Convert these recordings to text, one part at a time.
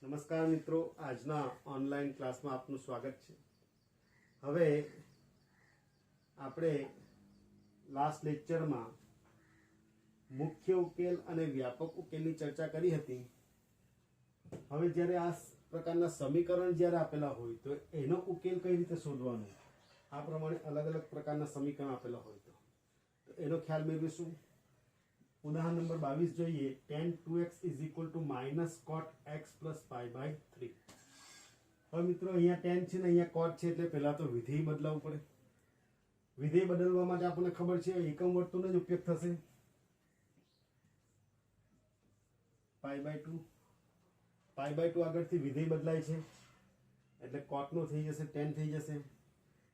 नमस्कार मित्रों, आजना online class में आपનું स्वागत है। હવે આપણે લાસ્ટ લેક્ચરમાં મુખ્ય ઉકેલ અને વ્યાપક ઉકેલની ચર્ચા કરી હતી। હવે જ્યારે આ પ્રકારના સમીકરણ જ્યારે આપેલા હોય તો એનો ઉકેલ કઈ રીતે શોધવાનો, આ પ્રમાણે અલગ અલગ પ્રકારના સમીકરણ આપેલા હોય તો એનો ખ્યાલ મેળવીશું। उदाहरण नंबर 22 જોઈએ। tan 2x is equal to minus cot x plus pi by 3। હવે મિત્રો અહીંયા tan છે ને અહીંયા cot છે એટલે પહેલા તો વિધેય બદલાવવું પડે। વિધેય બદલવા માટે આપણને ખબર છે એકમ વર્તુળનો જ ઉપયોગ થશે। પાઈ બાય 2 આગળથી વિધેય બદલાય છે એટલે cot નો થઈ જશે tan થઈ જશે।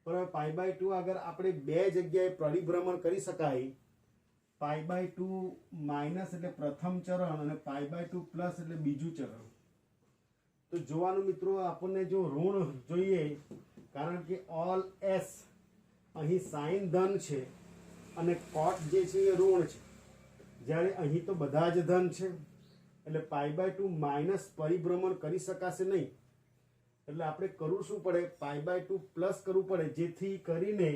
પણ હવે પાઈ બાય 2 આગળ આપણે બે જગ્યાએ પરિભ્રમણ કરી શકાય। पाई बाय 2 माइनस એટલે પ્રથમ ચરણ અને પાઈ બાય 2 પ્લસ એટલે બીજું ચરણ। તો જોવાનું મિત્રો આપણને જો ઋણ જોઈએ, કારણ કે ઓલ એસ અહીં સાઇન ધન છે અને કોટ જે છે એ ઋણ છે, જ્યારે અહીં તો બધા જ ધન છે એટલે પાઈ બાય 2 માઇનસ પરિભ્રમણ કરી શકાશે નહીં। એટલે આપણે કરવું શું પડે, પાઈ બાય 2 પ્લસ કરવું પડે, જેથી કરીને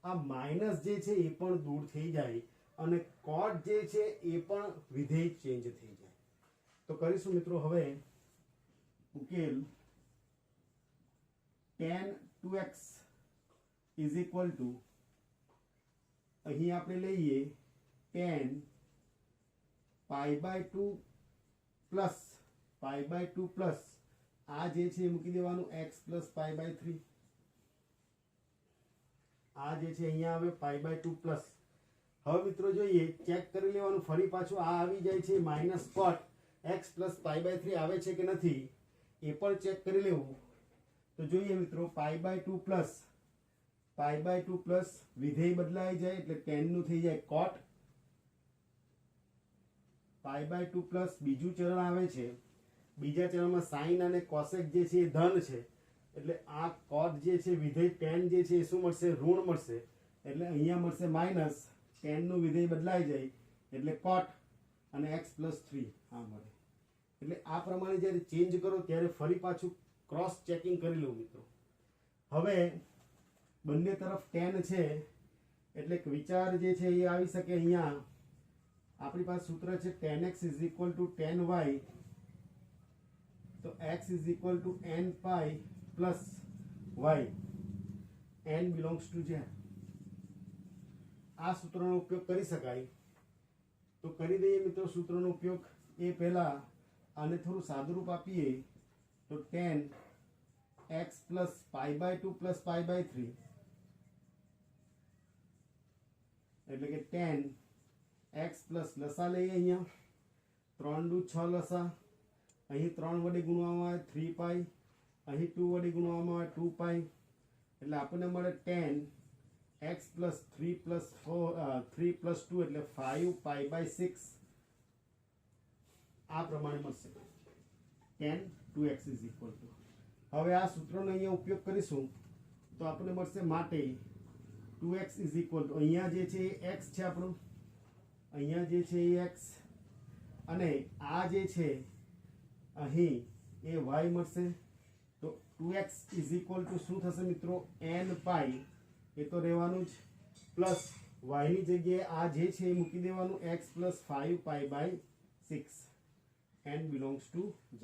આ માઇનસ જે છે એ પણ દૂર થઈ જાય અને cot જે છે એ પણ વિધેય ચેન્જ થઈ જાય। તો કરીશું મિત્રો હવે ઉકેલ tan 2x is equal two અહીં આપણે લઈએ tan પાઈ બાય 2 પ્લસ આ જે છે એ મૂકી દેવાનું x પ્લસ પાઈ બાય 3। આ જે છે અહીંયા આવે પાઈ બાય 2 પ્લસ। હવે મિત્રો જોઈએ, ચેક કરી લેવાનું ફરી પાછું આ આવી જાય છે minus cot x plus pi by 3 આવે છે કે નથી એ પણ ચેક કરી લેવું। તો જોઈએ મિત્રો પાઈ બાય 2 પ્લસ વિધેય બદલાઈ જાય એટલે tan નું થઈ જાય cot। પાઈ બાય 2 પ્લસ બીજું ચરણ આવે છે, બીજા ચરણમાં sin અને cosec જે છે એ ધન છે એટલે આ cot જે છે વિધેય tan જે છે એ શું મળશે, ઋણ મળશે એટલે અહીંયા મળશે માઇનસ। tan નું વિધેય બદલાઈ જાય એટલે cot અને x પ્લસ 3 આ મળે। એટલે આ પ્રમાણે જ્યારે ચેન્જ કરો ત્યારે ફરી પાછું ક્રોસ ચેકિંગ કરી લઉં મિત્રો। હવે બંને તરફ tan છે એટલે વિચાર જે છે એ આવી શકે। અહીંયા આપણી પાસે સૂત્ર છે tan x is equal two tan y, તો x is equal to n pi plus y, n belongs to z। આ સૂત્રનો ઉપયોગ કરી શકાય તો કરી દઈએ મિત્રો સૂત્રનો ઉપયોગ। એ પહેલા આને થોડું સાદુરૂપ આપીએ તો tan x plus pi by 2 plus pi by 3 એટલે કે tan x પ્લસ લસા લઈએ। અહીંયા 3 દુ 6 લસા, અહીં 3 વડે ગુણવામાં આવે 3 પાઈ, અહીં 2 વડે ગુણવામાં આવે 2 પાઈ એટલે આપણને મળે tan x प्लस 3 प्लस 2 એટલે 5 પાઈ બાય 6 આ પ્રમાણે મળશે tan 2x is equal two. હવે આ સૂત્રનો અહીંયા ઉપયોગ કરીશું તો આપણને મળશે માટે 2x ઇઝ ઇક્વલ ટુ અહીંયા જે છે એ x છે આપણું, અહીંયા જે છે એ x અને આ જે છે અહીં એ y મળશે। તો 2x ઇઝ ઇક્વલ ટુ શું થશે મિત્રો, n પાઈ એ તો રહેવાનું જ પ્લસ y ની જગ્યાએ આ જે છે એ મૂકી દેવાનું x plus 5 pi by 6, n belongs to z।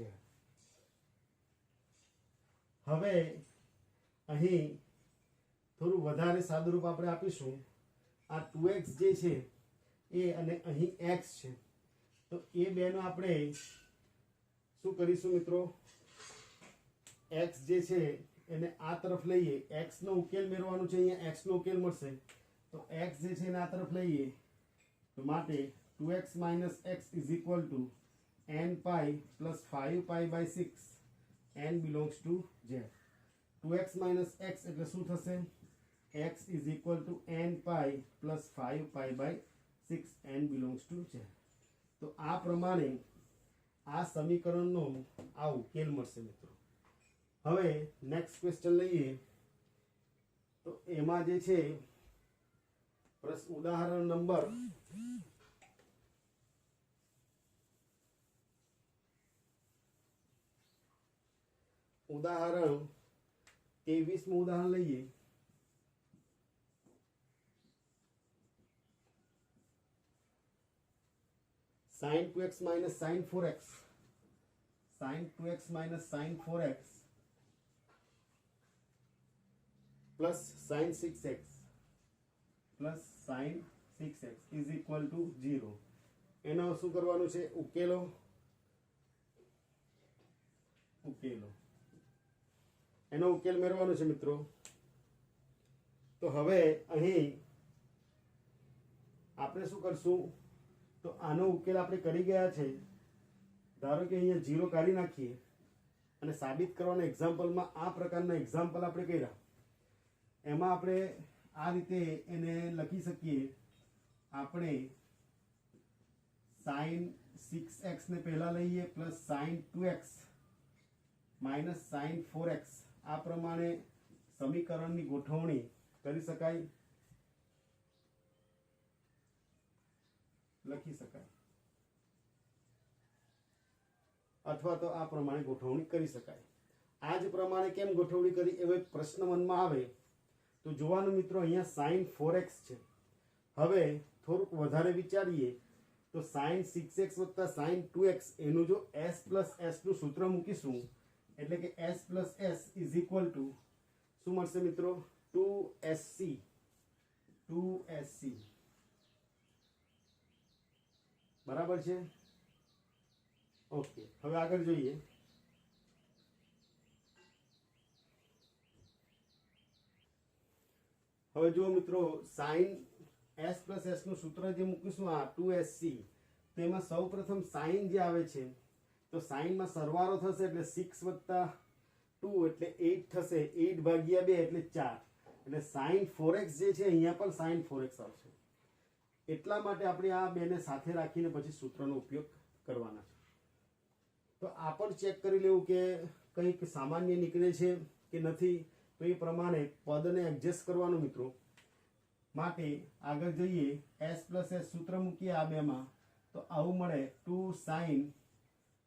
હવે અહીં થોડું વધારે સાદુરૂપ આપણે આપીશું। આ 2x જે છે એ અને અહીં x છે તો એ બેનો આપણે શું કરીશું મિત્રો, x જે છે એને આ તરફ લઈએ, x નો ઉકેલ મેળવવાનો છે। અહીંયા x નો ઉકેલ મળશે તો x જે છે એને આ તરફ લઈએ તો માટે 2x minus x is equal to n pi plus 5 pi by 6, n belongs to z। 2x minus x એટલે શું થશે, x is equal to n pi plus 5 pi by 6, n belongs to z। તો આ પ્રમાણે આ સમીકરણનો આ ઉકેલ મળશે મિત્રો। હવે નેક્સ્ટ ક્વેશ્ચન લઈએ તો એમાં જે છે ઉદાહરણ નંબર ઉદાહરણ 23મું ઉદાહરણ લઈએ. sin 2x minus sin 4x, sin 2x minus sin 4x plus sin 6x plus sin 6x is equal to 0. એનો શું કરવાનું છે? ઉકેલો. એનો ઉકેલ મેળવવાનો છે મિત્રો. તો હવે અહીં આપણે શું કરશું? તો આનો ઉકેલ આપણે કરી ગયા છે. ધારો કે અહીંયા 0 કાઢી નાખીએ અને સાબિત કરવાના એક્ઝામ્પલમાં આ પ્રકારના એક્ઝામ્પલ આપણે કર્યા. એમાં આપણે આ રીતે એને લખી શકીએ. આપણે sin 6x ને પહેલા લઈએ plus sin 2x minus sin 4x આ પ્રમાણે સમીકરણની ગોઠવણી કરી શકાય, લખી શકાય, અથવા તો આ પ્રમાણે ગોઠવણી કરી શકાય. આ જ પ્રમાણે કેમ ગોઠવણી કરી એવો એક પ્રશ્ન મનમાં આવે તો જોવાનું મિત્રો, અહીંયા sin 4x છે. હવે થોડુંક વધારે વિચારીએ તો sin 6x વત્તા sin 2x એનું જો s પ્લસ s નું સૂત્ર મૂકીશું એટલે કે s plus s is equal two શું મળશે મિત્રો? 2sc. બરાબર છે? ઓકે, હવે આગળ જોઈએ. હવે જુઓ મિત્રો, sin s પ્લસ s નું સૂત્ર જે મૂકીશું આ 2sc, તેમાં સૌ પ્રથમ sin જે આવે છે તો sin માં સરવાળો થશે એટલે 6 વત્તા 2 એટલે 8 થશે. 8 ભાગ્યા 2 એટલે 4. એટલે sin 4x જે છે અહીંયા પણ sin 4x આવશે. એટલા માટે આપણે આ બેને સાથે રાખીને પછી સૂત્રનો ઉપયોગ કરવાના છે. તો આ પણ ચેક કરી લેવું કે કંઈક સામાન્ય નીકળે છે કે નથી. તો એ પ્રમાણે પદને એડજસ્ટ કરવાનું મિત્રો. માટે આગળ જઈએ, s પ્લસ s સૂત્ર મૂકીએ આ બેમાં તો આવું મળે 2 sin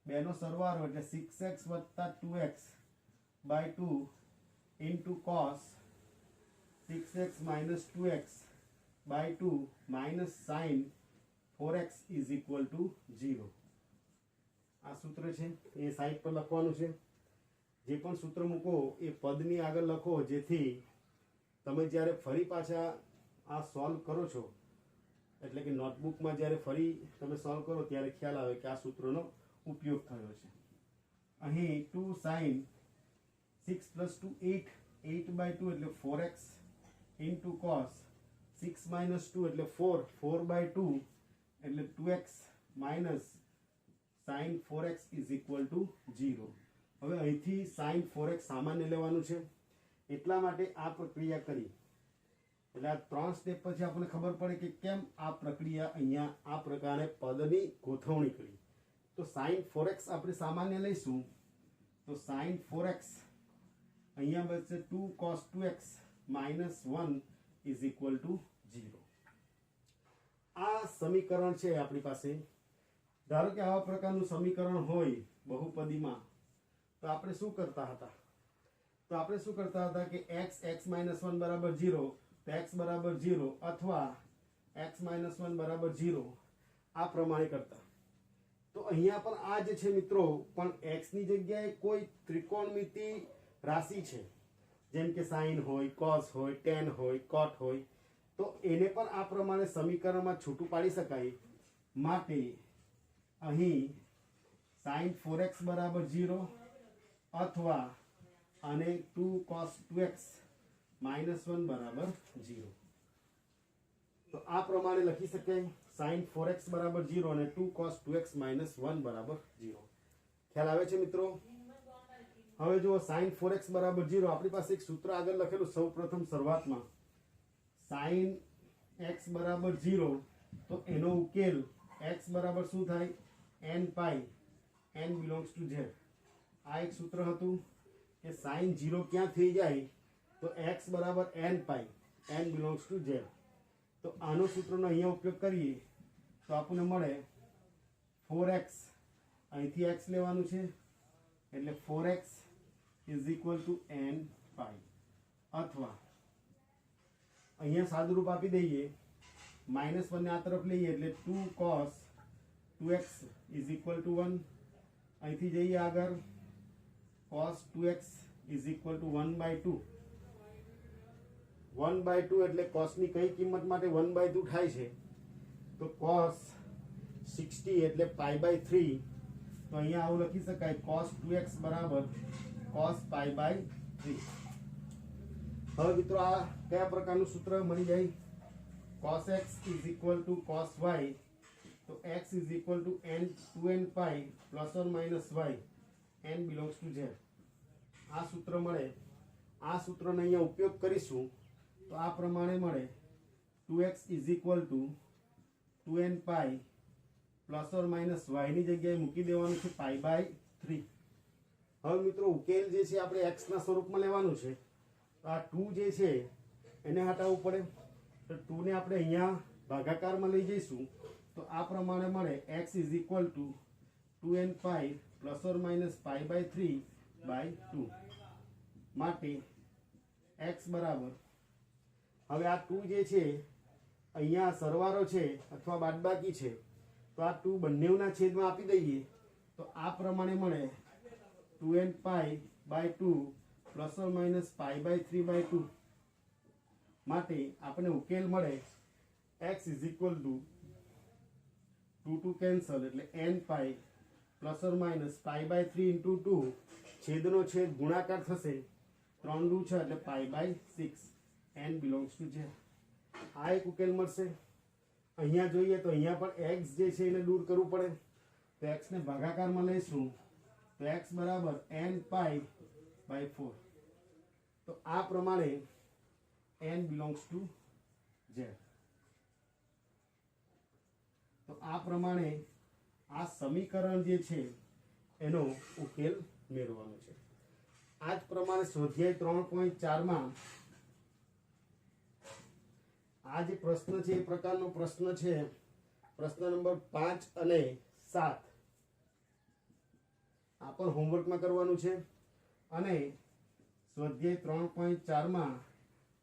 2 નો સરવાળો એટલે 6x વત્તા 2x by 2 into cos 6x minus 2x by 2 minus sin 4x is equal to 0. આ સૂત્ર છે એ સાઈડ પર લખવાનું છે. જે પણ સૂત્ર મૂકો એ પદની આગળ લખો, જેથી તમે જ્યારે ફરી પાછા આ સોલ્વ કરો છો એટલે કે નોટબુકમાં જ્યારે ફરી તમે સોલ્વ કરો ત્યારે ખ્યાલ આવે કે આ સૂત્રનો ઉપયોગ થયો છે. અહીં 2 sin 6 પ્લસ 2 8, 8 બાય 2 એટલે 4x ઇન્ટુ cos 6 માઇનસ 2 એટલે 4, 4 બાય 2 એટલે 2x minus sin 4x is equal to 0. હવે અહીંથી sin 4x સામાન્ય લેવાનું છે. એટલા માટે આ પ્રક્રિયા કરી. એટલે આ 3 સ્ટેપ પછી આપણને ખબર પડે કે કેમ આ પ્રક્રિયા અહીંયા આ પ્રકારે પદની ગોઠવણી કરી. તો sin 4x આપણે સામાન્ય લઈશું તો sin 4x અહીંયા બચશે 2 cos 2x minus 1 is equal to 0. આ સમીકરણ છે આપણી પાસે. ધારો કે આવા પ્રકારનું સમીકરણ હોય બહુપદીમાં તો આપણે શું કરતા હતા? તો આપણે શું કરતા હતા કે x માઇનસ 1 બરાબર 0, તો x બરાબર 0 અથવા x માઇનસ 1 બરાબર 0 આ પ્રમાણે કરતા. તો અહીંયા પણ આ જ છે મિત્રો, પણ x ની જગ્યાએ કોઈ ત્રિકોણમિતિ રાશિ છે, જેમ કે sin હોય, cos હોય, tan હોય, cot હોય, તો એને પણ આ પ્રમાણે સમીકરણમાં છૂટું પાડી શકાય. માટે અહીં sin 4x બરાબર 0 અથવા અને 2 cos 2x માઇનસ 1 બરાબર 0. તો આ પ્રમાણે લખી શકાય sin 4x બરાબર 0 અને 2 cos 2x માઇનસ 1 બરાબર 0. ખ્યાલ આવે છે મિત્રો? હવે જો sin 4x બરાબર 0 આપણી પાસે એક સૂત્ર આગળ લખેલું સૌ પ્રથમ શરૂઆતમાં sin x બરાબર 0, તો એનો ઉકેલ x બરાબર શું થાય? n pi n belongs to z. આ એક સૂત્ર હતું કે sin 0 ક્યાં થઈ જાય તો x બરાબર n pi n belongs to z. તો આનો સૂત્રનો અહીંયા ઉપયોગ કરીએ તો આપણને મળે 4x, અહીંથી x લેવાનું છે એટલે 4x is equal to n પાઈ, અથવા અહીંયા સાદુરૂપ આપી દઈએ, -1 ને આ તરફ લઈએ એટલે 2 cos 2x is equal two 1. અહીંથી જઈએ આગળ, cos 2x is equal two 1/2. 1/2 એટલે cosની કઈ કિંમત માટે 1/2 થાય છે? તો cos 60 એટલે π/3. તો અહીંયા આવું લખી શકાય, cos 2x બરાબર cos π/3. હવે મિત્રો આ કયા પ્રકારનું સૂત્ર મળી જાય? cos x is equal two cos y, તો x is equal to n 2n pi plus or minus y, n belongs to z. આ સૂત્ર મળે. આ સૂત્રનો અહીંયા ઉપયોગ કરીશું તો આ પ્રમાણે મળે, 2x is equal to 2n pi plus or minus y ની જગ્યાએ મૂકી દેવાનું છે π/3. હવે મિત્રો ઉકેલ જે છે આપણે x ના સ્વરૂપમાં લેવાનું છે. તો આ 2 જે છે એને હટાવવું પડે, તો 2 ને આપણે અહીંયા ભાગાકારમાં લઈ જઈશું તો આ પ્રમાણે મળે, x is equal to 2n pi plus or minus π/3/2. માટે x બરાબર, હવે આ 2 જે છે અહીંયા સરવાળો છે અથવા બાદબાકી છે, તો આ 2 બંનેના છેદમાં આપી દઈએ તો આ પ્રમાણે મળે, 2n પાઈ/2 પ્લસ ઓર માઇનસ π/3/2. માટે આપણે ઉકેલ મળે, x is equal to 2 cancel એટલે n pi plus or minus π/3 into 2, છેદનો છેદ ગુણાકાર થશે, 3 2 6 એટલે π/6, n બિલોંગ્સ ટુ z. આ એક ઉકેલ મળશે. અહીંયા જોઈએ તો અહીંયા પણ x જે છે એને દૂર કરવું પડે, તો x ને ભાગાકારમાં લઈશું તો x બરાબર n પાઈ/4. તો આ પ્રમાણે n બિલોંગ્સ ટુ z. તો આ પ્રમાણે આ સમીકરણ જે છે એનો ઉકેલ મેળવવાનો છે. આ જ પ્રમાણે સ્વાધ્યાય 3.4 આ જે પ્રશ્ન છે એ પ્રકારનો પ્રશ્ન છે. પ્રશ્ન નંબર 5 અને 7 આ પણ હોમવર્કમાં કરવાનું છે. અને સ્વાધ્યાય 3.4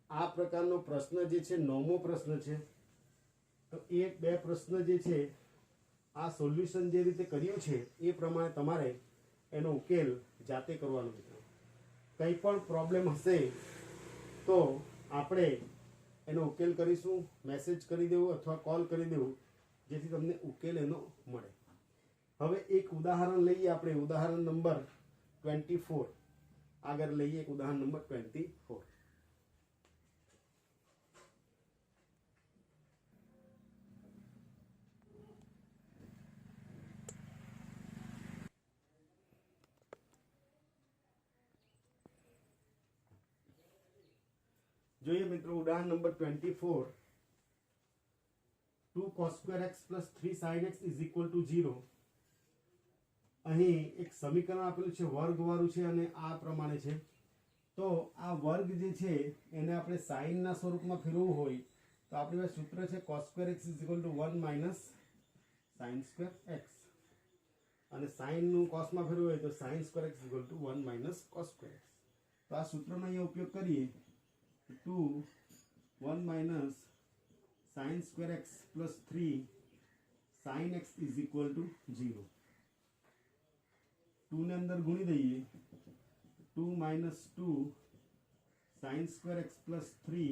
આ પ્રકારનો પ્રશ્ન જે છે 9મો પ્રશ્ન છે. તો એ 2 પ્રશ્ન જે છે આ સોલ્યુશન જે રીતે કર્યું છે એ પ્રમાણે તમારે એનો ઉકેલ જાતે કરવાનો મિત્રો. કંઈ પણ પ્રોબ્લેમ હશે તો આપણે એનો ઉકેલ કરીશું, મેસેજ કરી દેવું અથવા કોલ કરી દેવું, જેથી તમને ઉકેલ એનો મળે. હવે એક ઉદાહરણ લઈએ આપણે, ઉદાહરણ નંબર 24 આગળ લઈએ. એક ઉદાહરણ નંબર 24. જોઈએ મિત્રો ઉદાહરણ number 24. 2 cos square x plus 3 sin x is equal to 0. અહીં એક સમીકરણ આપેલું છે, વર્ગવાળું છે અને આ પ્રમાણે છે. તો આ વર્ગ જે છે એને આપણે સાઇનના સ્વરૂપમાં ફેરવવું હોય તો આપણી પાસે સૂત્ર છે cos square x is equal to 1 minus sin square x. અને સાઇનનું કોસમાં ફેરવવું હોય તો sin square x is equal to 1 minus cos square x. તો આ સૂત્રનો અહીંયા ઉપયોગ કરીએ, 2 1 minus sin square x plus 3 sin x is equal to 0. 2 ને અંદર ગુણી દઈએ, 2 minus 2 sin square x plus 3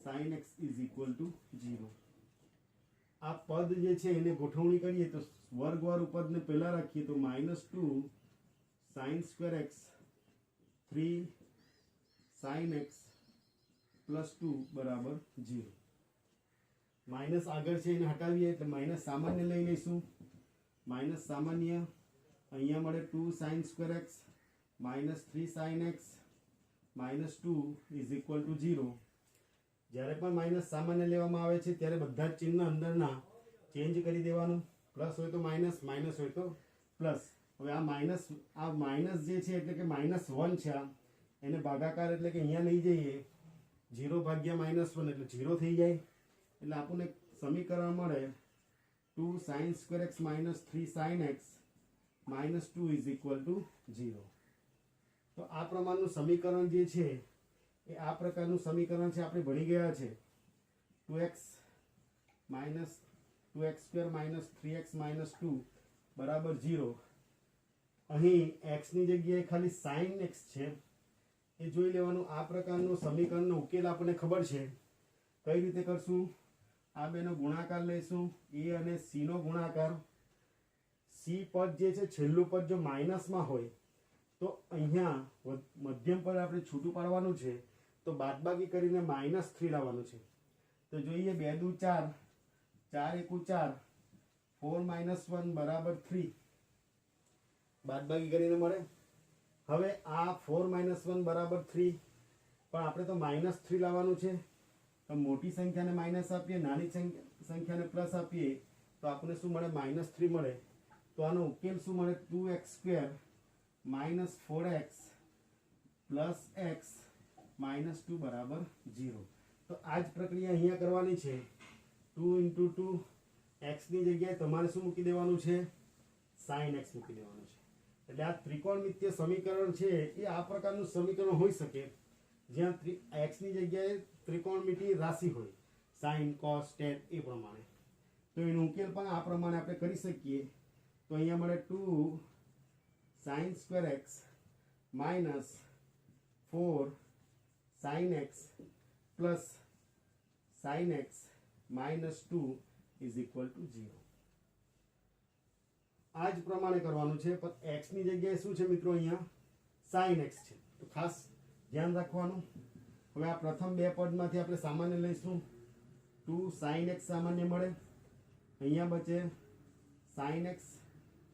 sin x is equal to 0. આ પદ જે છે એને ગોઠવણી કરીએ તો વર્ગવાળું પદને પહેલા રાખીએ તો -2 sin square x 3 sin x plus 2 બરાબર 0. માઇનસ આગળ છે એને હટાવીએ એટલે માઇનસ સામાન્ય લઈ લઈશું. માઇનસ સામાન્ય અહીંયા મળે 2 sin square x -3 sin x -2 is equal to 0. જ્યારે પણ માઇનસ સામાન્ય લેવામાં આવે છે ત્યારે બધા જ ચિહ્ન અંદરના ચેન્જ કરી દેવાનું. પ્લસ હોય તો માઇનસ, માઇનસ હોય તો પ્લસ. હવે આ માઇનસ જે છે એટલે કે -1 છે, એને ભાગાકાર એટલે કે અહીંયા લઈ જઈએ, 0 ભાગ્યા -1 એટલે 0 થઈ જાય. એટલે આપણને સમીકરણ મળે 2 sin square x -3 sin x -2 is equal to 0. તો આ પ્રમાણનું સમીકરણ જે છે એ આ પ્રકારનું સમીકરણ છે, આપણે ભણી ગયા છે 2x minus 2x² minus 3x minus 2 બરાબર 0. અહીં x ની જગ્યાએ ખાલી sin x છે એ જોઈ લેવાનું. આ પ્રકારનું સમીકરણનો ઉકેલ આપણને ખબર છે. કઈ રીતે કરશું? આ બેનો ગુણાકાર લઈશું, a અને c નો ગુણાકાર. c પદ જે છે છેલ્લું પદ જો માઇનસમાં હોય તો અહીંયા મધ્યમ પદ આપણે છૂટું પાડવાનું છે, તો બાદબાકી કરીને -3 લાવવાનું છે. તો જોઈએ 2 દુ 4, 4 એકુ 4, 4 - 1 બરાબર 3. બાદબાકી કરીને મળે. હવે આ 4 - 1 બરાબર 3, પણ આપણે તો -3 લાવવાનું છે. તો મોટી સંખ્યાને માઇનસ આપીએ, નાની સંખ્યાને પ્લસ આપીએ તો આપણને શું મળે? -3 મળે. તો આનો ઉકેલ શું મળે? 2x² minus 4x plus x minus 2 બરાબર 0. તો આ જ પ્રક્રિયા અહીંયા કરવાની છે. 2 × 2 x ની જગ્યાએ તમારે શું મૂકી દેવાનું છે? sin x મૂકી દેવાનું છે. એટલે આ ત્રિકોણમિતીય સમીકરણ છે એ આ પ્રકારનું સમીકરણ હોઈ શકે જ્યાં x ની જગ્યાએ ત્રિકોણમિતીય રાશિ હોય, sin cos tan એ પ્રમાણે. તો એનો ઉકેલ પણ આ પ્રમાણે આપણે કરી શકીએ. તો અહીંયા મળે 2 sin² x minus 4 sin x plus sin x minus 2 is equal to 0. આ જ પ્રમાણે કરવાનું છે, પણ x ની જગ્યાએ શું છે મિત્રો? અહીંયા sin x છે. તો ખાસ ધ્યાન રાખવાનું. હવે આ પ્રથમ બે પદમાંથી આપણે સામાન્ય લઈશું. 2 sin x સામાન્ય મળે, અહીંયા બચે sin x,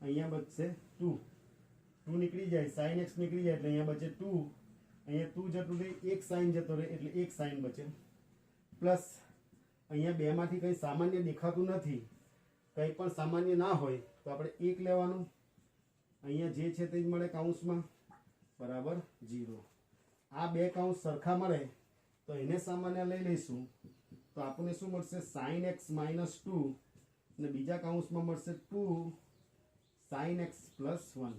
અહીંયા બચશે 2. 2 નીકળી જાય, sin x નીકળી જાય એટલે અહીંયા બચે 2. અહીંયા 2 જતું રહે, એક sin જતો રહે એટલે એક sin બચે. પ્લસ અહીંયા બેમાંથી કંઈ સામાન્ય દેખાતું નથી, કંઈ પણ સામાન્ય ના હોય તો આપણે 1 લેવાનું. અહીંયા જે છે તે જ મળે કૌંસમાં બરાબર 0. આ બે કૌંસ સરખા મળે તો એને સામાન્ય લઈ લઈશું. તો આપણને શું મળશે? sin x માઇનસ 2 અને બીજા કૌંસમાં મળશે 2 sin x પ્લસ 1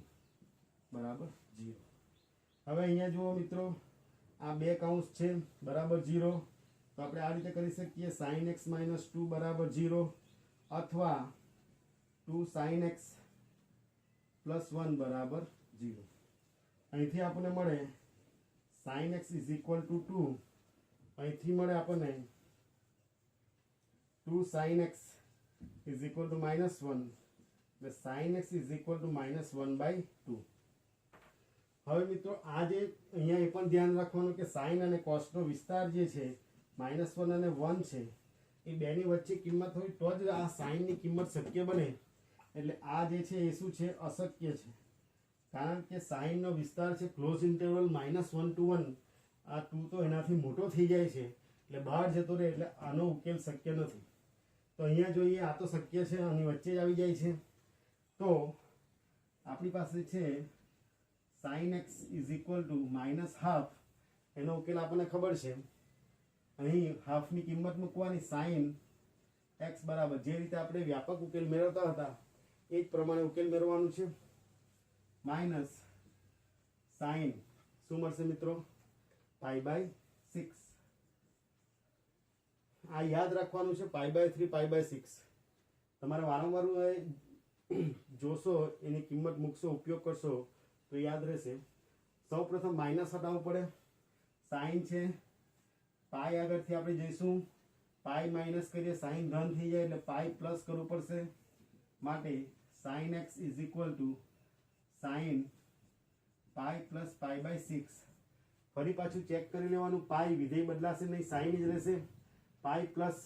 બરાબર 0. હવે અહીંયા જુઓ મિત્રો, આ બે કૌંસ છે બરાબર 0. તો આપણે આ રીતે કરી શકીએ sin x માઇનસ 2 બરાબર 0 અથવા 2 sin x પ્લસ 1 બરાબર 0. અહીંથી આપણને મળે sin x is equal to 2. અહીંથી મળે આપણને 2 sin x is equal two -1. એટલે sin x is equal two -1/2. હવે મિત્રો આ જે અહીંયા એ પણ ધ્યાન રાખવાનું કે sin અને cos નો વિસ્તાર જે છે -1 અને 1 છે, એ બેની વચ્ચે કિંમત હોય તો જ આ sin ની કિંમત શક્ય બને. એટલે આ જે છે એ શું છે? અશક્ય છે. કારણ કે sin નો વિસ્તાર છે ક્લોઝ ઇન્ટરવલ -1 to 1. આ 2 તો એનાથી મોટો થઈ જાય છે એટલે બહાર જતો રહે, એટલે આનો ઉકેલ શક્ય નથી. તો અહીંયા જોઈએ, આ તો શક્ય છે, આની વચ્ચે જ આવી જાય છે. તો આપણી પાસે છે sin x is equal two -1/2. એનો ઉકેલ આપણને ખબર છે. અહીં હાફની કિંમત મૂકવાની. sin x બરાબર જે રીતે આપણે વ્યાપક ઉકેલ મેળવતા હતા એ જ પ્રમાણે ઉકેલ મેળવવાનું છે. માઇનસ sin શું મળશે મિત્રો? π/6. આ યાદ રાખવાનું છે, π/3 π/6. તમારે વારંવાર જોશો, એની કિંમત મૂકશો, ઉપયોગ કરશો તો યાદ રહેશે. સૌ પ્રથમ માઇનસ હટાવવું પડે. સાઇન છે, પાઈ આગળથી આપણે જઈશું, પાઈ માઇનસ કરીએ, સાઇન ધન થઈ જાય એટલે પાઈ પ્લસ કરવું પડશે. માટે sine x is equal to sine pi plus π/6. ફરી પાછું ચેક કરી લેવાનું, પાઈ વિધેય બદલાશે નહીં, સાઇન જ રહેશે. પાઈ પ્લસ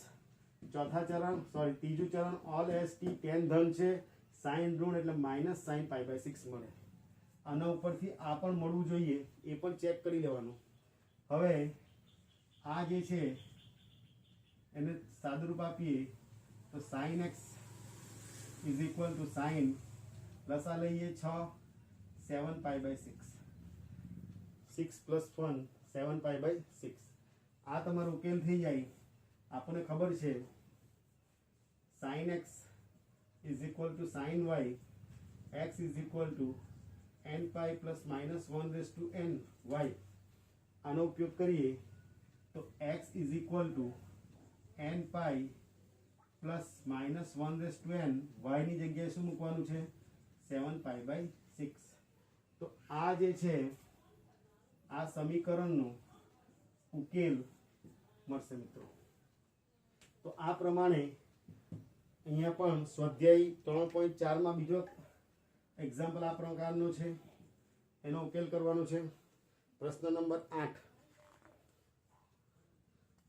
ત્રીજું ચરણ ઓલ એસ ટી tan ધન છે, સાઇન ઋણ એટલે માઇનસ સાઇન π/6 મળે. આના ઉપરથી આ પણ મળવું જોઈએ, એ પણ ચેક કરી લેવાનું. હવે આ જે છે એને સાદુરૂપ આપીએ તો sine x is equal to sine plus આ લઈએ 6 7 π/6, 6 + 1 7 π/6. આ તમારો ઉકેલ થઈ જાય. આપણને ખબર છે sine x is equal to sine y, x is equal to n pi plus minus 1/n y આનો ઉપયોગ કરીએ તો x is equal to n pi plus minus 1/n y ની જગ્યાએ શું મૂકવાનું છે 7π/6. તો આ જે છે આ સમીકરણનો ઉકેલ મળશે મિત્રો. તો આ પ્રમાણે અહીંયા પણ સ્વાધ્યાય 3.4 માં બીજો એક્ઝામ્પલ આ પ્રકારનો છે, એનો ઉકેલ કરવાનો છે. પ્રશ્ન નંબર 8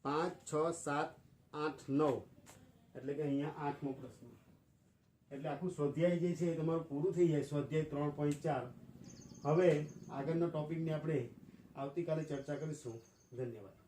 5 6 7 8 9 એટલે કે અહીંયા 8મો પ્રશ્ન. એટલે આખું સ્વાધ્યાય જે છે એ તમારું પૂરું થઈ જાય સ્વાધ્યાય 3.4. હવે આગળના ટોપિકની આપણે આવતીકાલે ચર્ચા કરીશું. ધન્યવાદ.